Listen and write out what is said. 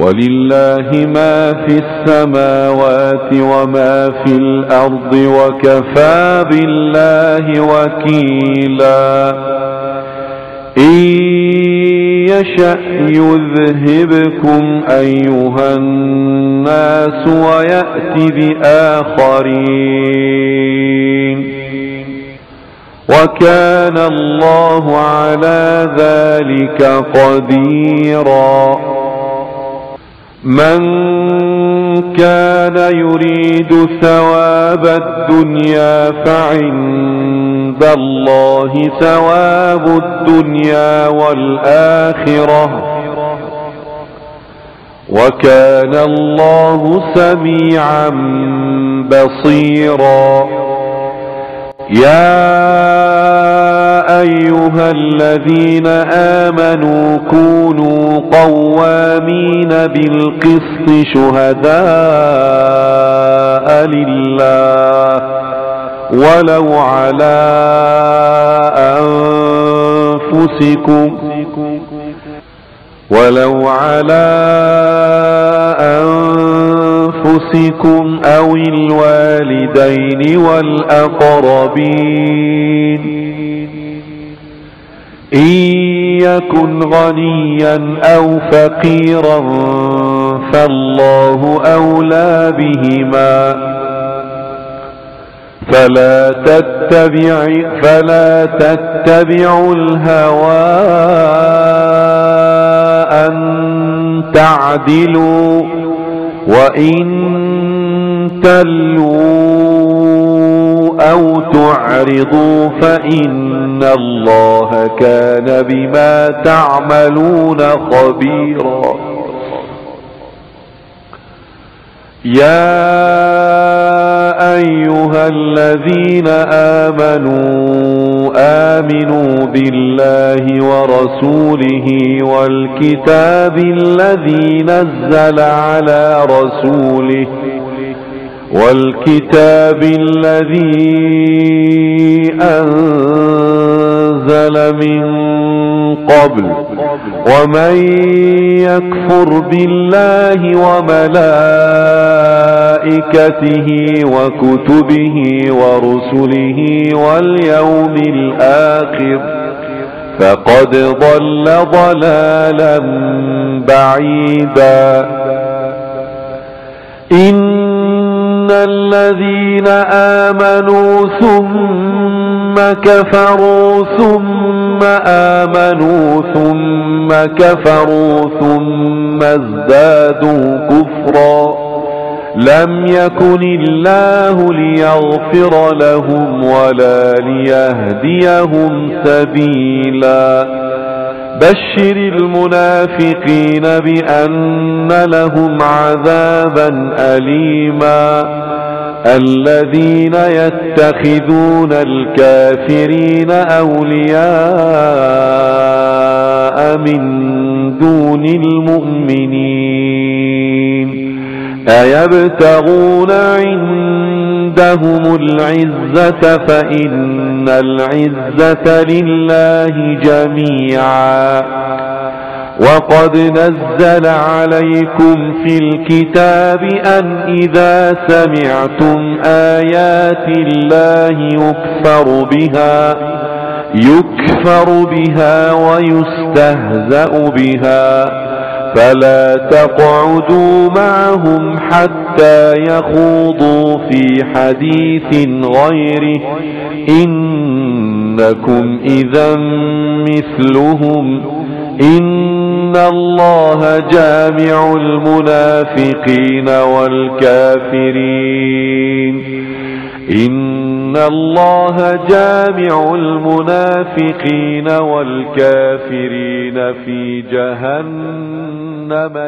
ولله ما في السماوات وما في الأرض وكفى بالله وكيلا إن يشأ يذهبكم أيها الناس ويأت بآخرين وكان الله على ذلك قديرا من كان يريد ثواب الدنيا فعند الله ثواب الدنيا والآخرة وكان الله سميعا بصيرا يا أيها الذين آمنوا كونوا قوامين بالقسط شهداء لله ولو على أنفسكم أو الوالدين والأقربين إن يكن غنيا أو فقيرا فالله أولى بهما فلا تتبعوا الهوى أن تعدلوا وإن تلووا أو تعرضوا فإن الله كان بما تعملون خبيرا يا أيها الذين آمنوا بالله ورسوله والكتاب الذي نزل على رسوله والكتاب الذي أنزل من قبل ومن يكفر بالله وملائكته وكتبه ورسله واليوم الآخر فقد ضل ضلالا بعيدا إن الذين آمنوا ثم كفروا ثم آمنوا ثم كفروا ثم ازدادوا كفرا لم يكن الله ليغفر لهم ولا ليهديهم سبيلا بشر المنافقين بأن لهم عذابا أليما الذين يتخذون الكافرين أولياء من دون المؤمنين أيبتغون عندهم العزة فإن العزة لله جميعا وقد نزل عليكم في الكتاب أن إذا سمعتم آيات الله يكفر بها ويستهزأ بها فلا تقعدوا معهم حتى يخوضوا في حديث غيره إنكم إذا مثلهم إن الله جامع المنافقين والكافرين إن الله جامع المنافقين والكافرين في جهنم